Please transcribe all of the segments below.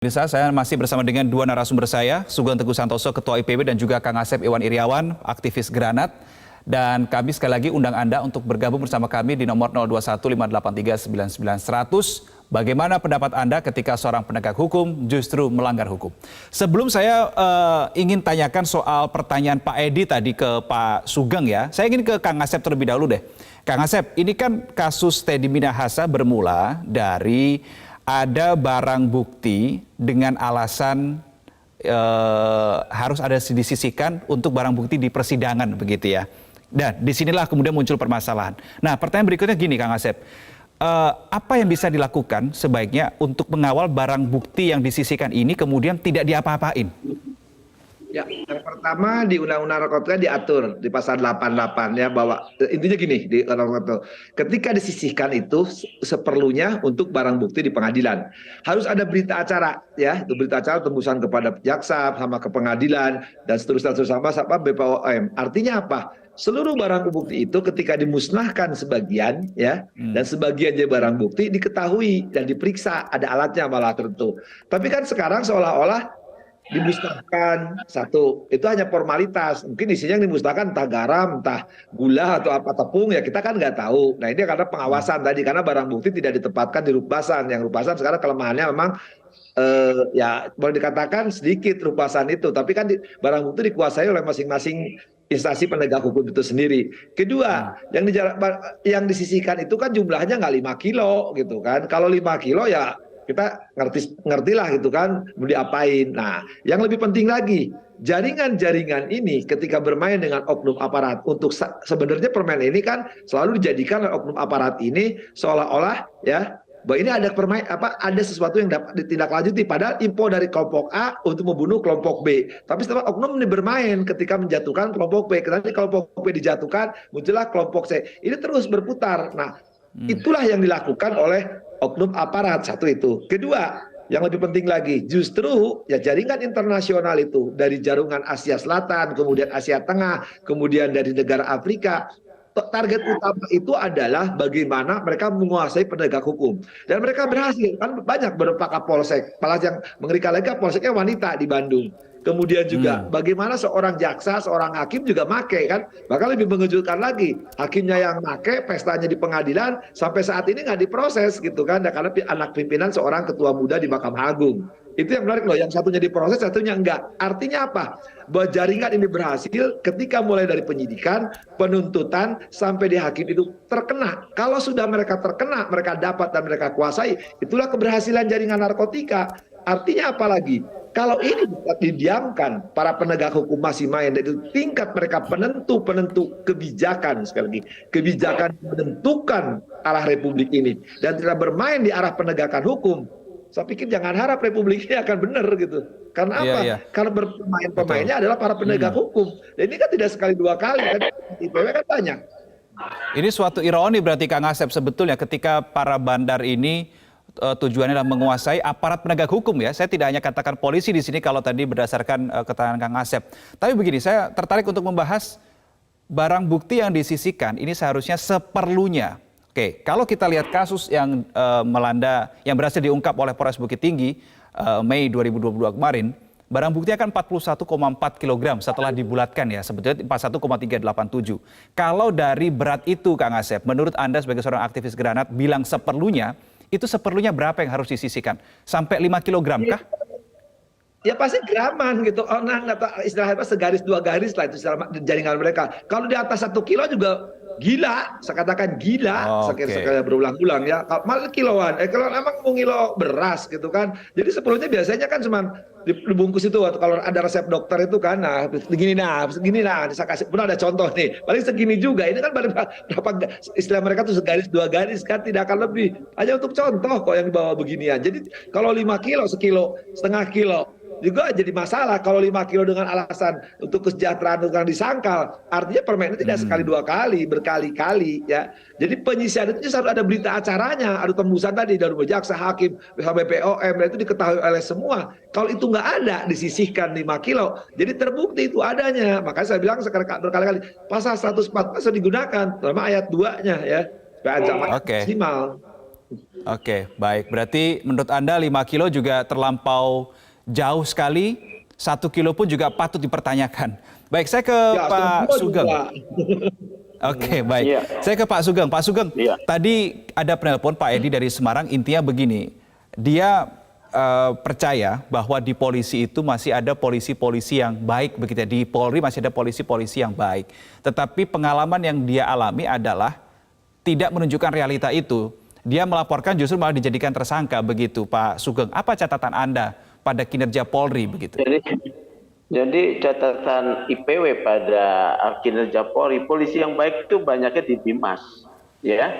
Pemirsa, saya masih bersama dengan dua narasumber saya, Sugeng Teguh Santoso, Ketua IPB, dan juga Kang Asep Iwan Iriawan, aktivis Granat. Dan kami sekali lagi undang Anda untuk bergabung bersama kami di nomor 0215839900. Bagaimana pendapat Anda ketika seorang penegak hukum justru melanggar hukum? Sebelum saya ingin tanyakan soal pertanyaan Pak Edi tadi ke Pak Sugeng ya, saya ingin ke Kang Asep terlebih dahulu deh. Kang Asep, ini kan kasus Teddy Minahasa bermula dari ada barang bukti dengan alasan harus ada disisihkan untuk barang bukti di persidangan begitu ya. Dan disinilah kemudian muncul permasalahan. Nah, pertanyaan berikutnya gini Kang Asep, apa yang bisa dilakukan sebaiknya untuk mengawal barang bukti yang disisihkan ini kemudian tidak diapa-apain? Ya, yang pertama di Undang-Undang Narkotika diatur di pasal 88 ya, bahwa intinya gini di Undang-Undang, ketika disisihkan itu seperlunya untuk barang bukti di pengadilan. Harus ada berita acara ya, itu berita acara tembusan kepada jaksa sama ke pengadilan dan seterusnya sama BPOM. Artinya apa? Seluruh barang bukti itu ketika dimusnahkan sebagian ya, dan sebagian jadi barang bukti diketahui dan diperiksa, ada alatnya malah tentu. Tapi kan sekarang seolah-olah dimusnahkan satu, itu hanya formalitas. Mungkin isinya yang dimusnahkan entah garam, entah gula atau apa tepung, ya kita kan nggak tahu. Nah ini karena pengawasan tadi, karena barang bukti tidak ditempatkan di Rukbasan. Yang Rukbasan sekarang kelemahannya memang ya boleh dikatakan sedikit Rukbasan itu, tapi kan barang bukti dikuasai oleh masing-masing instansi penegak hukum itu sendiri. Kedua, yang disisihkan itu kan jumlahnya nggak 5 kilo gitu kan. Kalau 5 kilo ya kita ngertilah gitu kan mau diapain. Nah, yang lebih penting lagi, jaringan-jaringan ini ketika bermain dengan oknum aparat, untuk sebenarnya permainan ini kan selalu dijadikan oleh oknum aparat ini seolah-olah ya bahwa ini ada ada sesuatu yang dapat ditindaklanjuti, padahal info dari kelompok A untuk membunuh kelompok B. Tapi setelah oknum ini bermain ketika menjatuhkan kelompok B, nanti kelompok B dijatuhkan, muncullah kelompok C. Ini terus berputar. Nah, itulah yang dilakukan oleh oknum aparat, satu itu. Kedua, yang lebih penting lagi, justru ya jaringan internasional itu dari jaringan Asia Selatan, kemudian Asia Tengah, kemudian dari negara Afrika. Target utama itu adalah bagaimana mereka menguasai penegak hukum. Dan mereka berhasil, kan banyak beberapa kapolsek, malah yang mengerikan lagi kapolseknya wanita di Bandung. Kemudian juga bagaimana seorang jaksa, seorang hakim juga make kan. Bahkan lebih mengejutkan lagi, hakimnya yang make, pestanya di pengadilan, sampai saat ini nggak diproses gitu kan. Karena anak pimpinan seorang ketua muda di Mahkamah Agung. Itu yang menarik loh, yang satunya diproses, satunya enggak. Artinya apa? Bahwa jaringan ini berhasil ketika mulai dari penyidikan, penuntutan, sampai di hakim itu terkena. Kalau sudah mereka terkena, mereka dapat dan mereka kuasai, itulah keberhasilan jaringan narkotika. Artinya apa lagi? Kalau ini didiamkan, para penegak hukum masih main, dan itu tingkat mereka penentu kebijakan, sekali lagi, kebijakan menentukan arah republik ini, dan tidak bermain di arah penegakan hukum, saya pikir jangan harap republik ini akan benar gitu. Karena apa? Karena pemainnya adalah para penegak hukum. Dan ini kan tidak sekali dua kali, kan IPW kan banyak. Ini suatu ironi berarti Kang Asep sebetulnya ketika para bandar ini tujuannya adalah menguasai aparat penegak hukum ya. Saya tidak hanya katakan polisi di sini kalau tadi berdasarkan keterangan Kang Asep. Tapi begini, saya tertarik untuk membahas barang bukti yang disisihkan ini seharusnya seperlunya. Oke, kalau kita lihat kasus yang melanda, yang berhasil diungkap oleh Polres Bukit Tinggi Mei 2022 kemarin, barang bukti akan 41,4 kg setelah dibulatkan ya, sebetulnya 41,387. Kalau dari berat itu Kang Asep, menurut Anda sebagai seorang aktivis Granat bilang seperlunya, itu seperlunya berapa yang harus disisihkan? Sampai 5 kg kah? Ya pasti graman gitu. Oh, nah, istilahnya segaris dua garis lah itu jaringan mereka. Kalau di atas 1 kilo juga gila, saya katakan gila, sekali berulang-ulang ya. Malah kiloan, kalau emang mau kilo beras gitu kan. Jadi seperlunya biasanya kan cuma dibungkus itu, kalau ada resep dokter itu kan, nah segini nah, saya kasih, pun ada contoh nih, paling segini juga. Ini kan berapa istilah mereka tuh segaris dua garis kan, tidak akan lebih. Hanya untuk contoh kok yang dibawa beginian. Jadi kalau 5 kilo, sekilo, setengah kilo, juga jadi masalah. Kalau 5 kilo dengan alasan untuk kesejahteraan tukang disangkal, artinya permainan tidak sekali dua kali, berkali-kali ya. Jadi penyisihan itu harus ada berita acaranya, ada tembusan tadi dari jaksa, hakim, BPOM, itu diketahui oleh semua. Kalau itu nggak ada, disisihkan 5 kilo, jadi terbukti itu adanya. Makanya saya bilang berkali-kali pasal 114 digunakan, terutama ayat 2-nya ya, supaya ancaman maksimal. Oke, baik. Berarti menurut Anda 5 kilo juga terlampau jauh sekali, 1 kilo pun juga patut dipertanyakan. Baik, saya ke Ya, Pak semua Sugeng. juga. Oke, baik. Iya, Saya ke Pak Sugeng. Pak Sugeng, iya. tadi ada penelpon Pak Edi dari Semarang, intinya begini. Dia percaya bahwa di polisi itu masih ada polisi-polisi yang baik, begitu ya. Di Polri masih ada polisi-polisi yang baik. Tetapi pengalaman yang dia alami adalah tidak menunjukkan realita itu. Dia melaporkan justru malah dijadikan tersangka, begitu Pak Sugeng. Apa catatan Anda pada kinerja Polri, begitu? Jadi catatan IPW pada kinerja Polri, polisi yang baik itu banyaknya di Bimas, ya,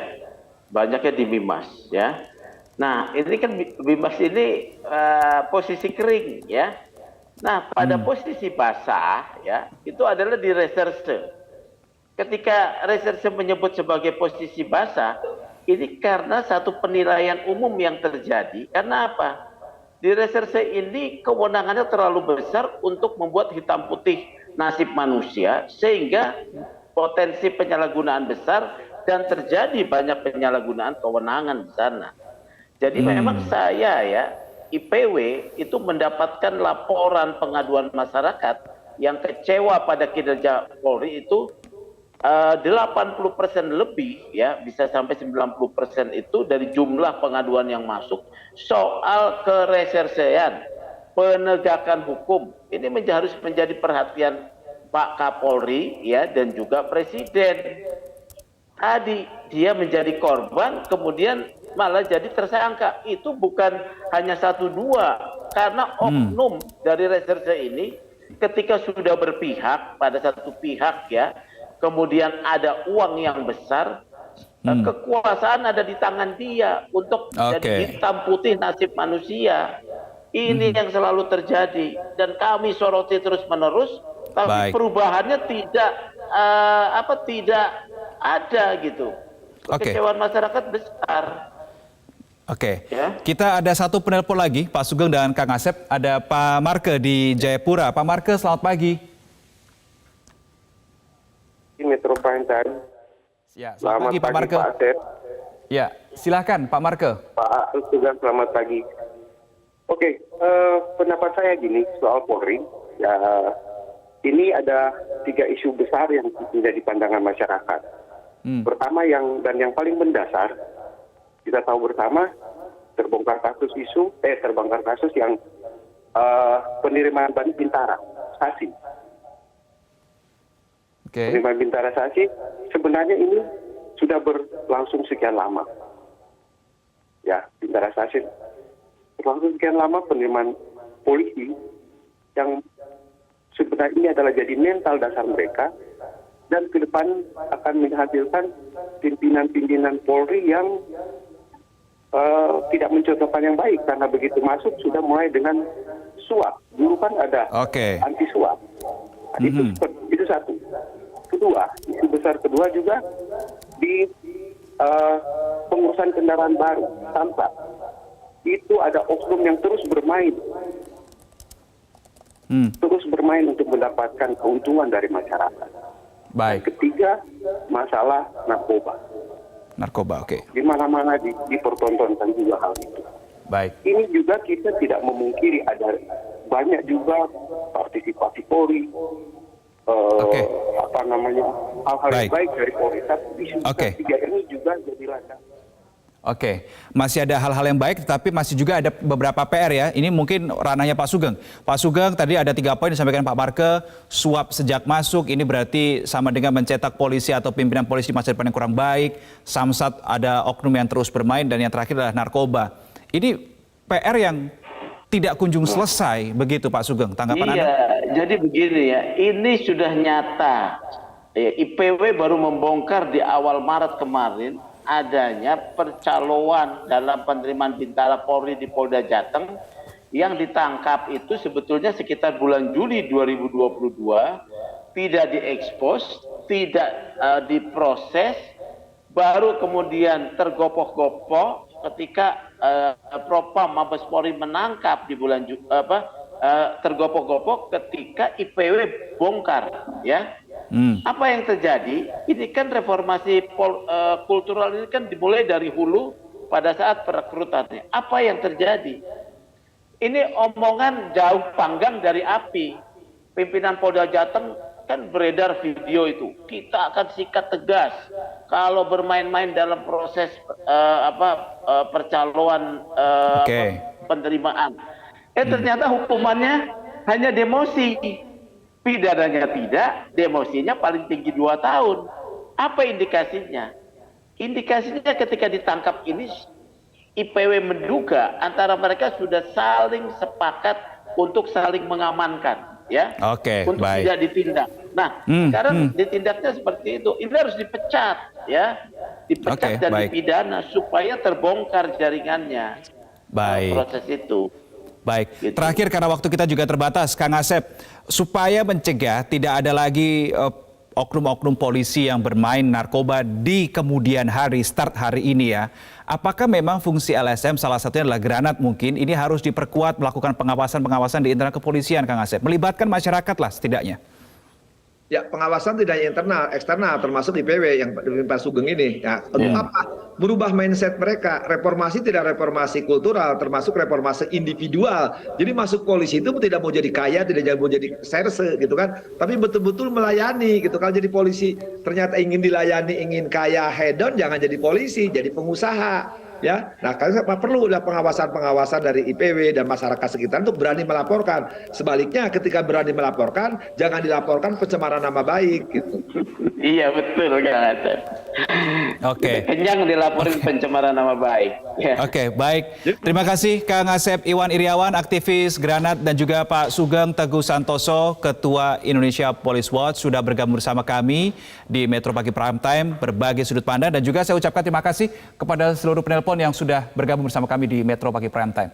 banyaknya di Bimas, ya. Nah, ini kan Bimas ini posisi kering, ya. Nah, pada posisi basah, ya, itu adalah di reserse. Ketika reserse menyebut sebagai posisi basah, ini karena satu penilaian umum yang terjadi. Karena apa? Di reserse ini kewenangannya terlalu besar untuk membuat hitam putih nasib manusia, sehingga potensi penyalahgunaan besar dan terjadi banyak penyalahgunaan kewenangan di sana. Jadi memang saya, ya, IPW itu mendapatkan laporan pengaduan masyarakat yang kecewa pada kinerja Polri itu 80% lebih, ya, bisa sampai 90% itu dari jumlah pengaduan yang masuk soal keresersean, penegakan hukum. Ini harus menjadi perhatian Pak Kapolri, ya, dan juga Presiden. Tadi dia menjadi korban, kemudian malah jadi tersangka. Itu bukan hanya 1-2, karena oknum dari reserse ini ketika sudah berpihak pada satu pihak, ya, kemudian ada uang yang besar, kekuasaan ada di tangan dia untuk jadi hitam putih nasib manusia. Ini yang selalu terjadi dan kami soroti terus-menerus, tapi perubahannya tidak tidak ada gitu. Kekecewaan masyarakat besar. Oke, Ya. kita ada satu penelpon lagi, Pak Sugeng dan Kang Asep. Ada Pak Marke di Jayapura. Pak Marke, selamat pagi. Metro Prime Time. Ya, selamat pagi Pak Marke. Pak Asep. Ya, silakan Pak Marke. Pak Sugeng, selamat pagi. Oke, pendapat saya gini soal Polri. Ya, ini ada 3 isu besar yang menjadi pandangan masyarakat. Pertama yang paling mendasar, kita tahu bersama terbongkar kasus yang penerimaan Bintara Sasi. Penerimaan Bintara Sasi sebenarnya ini sudah berlangsung sekian lama. Ya, Bintara Sasi berlangsung sekian lama, penerimaan polisi yang sebenarnya ini adalah jadi mental dasar mereka, dan ke depan akan menghasilkan pimpinan-pimpinan Polri yang tidak mencontohkan yang baik, karena begitu masuk sudah mulai dengan suap. Dulu kan ada anti suap. Nah, itu satu. Kedua, isu besar kedua juga di pengurusan kendaraan baru, Samsat. Itu ada oknum yang terus bermain. Terus bermain untuk mendapatkan keuntungan dari masyarakat. Baik. Ketiga, masalah narkoba. Narkoba, oke. Di mana-mana dipertontonkan juga hal itu. Baik. Ini juga kita tidak memungkiri ada banyak juga partisipasi Polri, hal-hal yang baik dari Polri. Tapi isu ketiga ini juga jadi lada. Oke, masih ada hal-hal yang baik, tetapi masih juga ada beberapa PR ya. Ini mungkin ranahnya Pak Sugeng. Pak Sugeng, tadi ada 3 poin disampaikan Pak Marke, suap sejak masuk, ini berarti sama dengan mencetak polisi atau pimpinan polisi masa depan yang kurang baik. Samsat ada oknum yang terus bermain, dan yang terakhir adalah narkoba. Ini PR yang tidak kunjung selesai, begitu Pak Sugeng. Tanggapan Anda? Iya, jadi begini ya, ini sudah nyata. IPW baru membongkar di awal Maret kemarin adanya percaloan dalam penerimaan Bintara Polri di Polda Jateng yang ditangkap itu sebetulnya sekitar bulan Juli 2022, tidak diekspos, tidak diproses, baru kemudian tergopoh-gopoh ketika Propam Mabes Polri menangkap di bulan tergopoh-gopoh ketika IPW bongkar, ya. Apa yang terjadi? Ini kan reformasi kultural ini kan dimulai dari hulu pada saat perekrutannya. Apa yang terjadi? Ini omongan jauh panggang dari api. Pimpinan Polda Jateng kan beredar video itu. Kita akan sikat tegas kalau bermain-main dalam proses percaloan penerimaan. Ternyata hukumannya hanya demosi. Pidananya tidak, demosinya paling tinggi 2 tahun. Apa indikasinya? Indikasinya ketika ditangkap ini, IPW menduga antara mereka sudah saling sepakat untuk saling mengamankan, ya, untuk tidak ditindak. Nah, sekarang ditindaknya seperti itu. Ini harus dipecat, ya, dipecat dan dipidana supaya terbongkar jaringannya. Proses itu. Baik, terakhir karena waktu kita juga terbatas, Kang Asep, supaya mencegah tidak ada lagi oknum-oknum polisi yang bermain narkoba di kemudian hari, start hari ini ya. Apakah memang fungsi LSM salah satunya adalah granat mungkin, ini harus diperkuat melakukan pengawasan-pengawasan di internal kepolisian, Kang Asep, melibatkan masyarakat lah setidaknya. Ya, pengawasan tidak hanya internal, eksternal, termasuk IPW yang Pak Sugeng ini. Ya, untuk apa? Merubah mindset mereka. Reformasi tidak reformasi kultural, termasuk reformasi individual. Jadi masuk polisi itu tidak mau jadi kaya, tidak mau jadi serse, gitu kan? Tapi betul-betul melayani, gitu. Kalau jadi polisi ternyata ingin dilayani, ingin kaya, hedon, jangan jadi polisi, jadi pengusaha. Ya, nah karena perlu ada pengawasan dari IPW dan masyarakat sekitar untuk berani melaporkan. Sebaliknya, ketika berani melaporkan, jangan dilaporkan pencemaran nama baik, gitu. Iya betul, Kang Asep. Kenyang dilaporin pencemaran nama baik. Ya. Baik. Terima kasih Kang Asep Iwan Iriawan, aktivis Granat, dan juga Pak Sugeng Teguh Santoso, Ketua Indonesia Police Watch, sudah bergabung bersama kami di Metro Pagi Prime Time, berbagai sudut pandang, dan juga saya ucapkan terima kasih kepada seluruh penelpon yang sudah bergabung bersama kami di Metro Pagi Prime Time.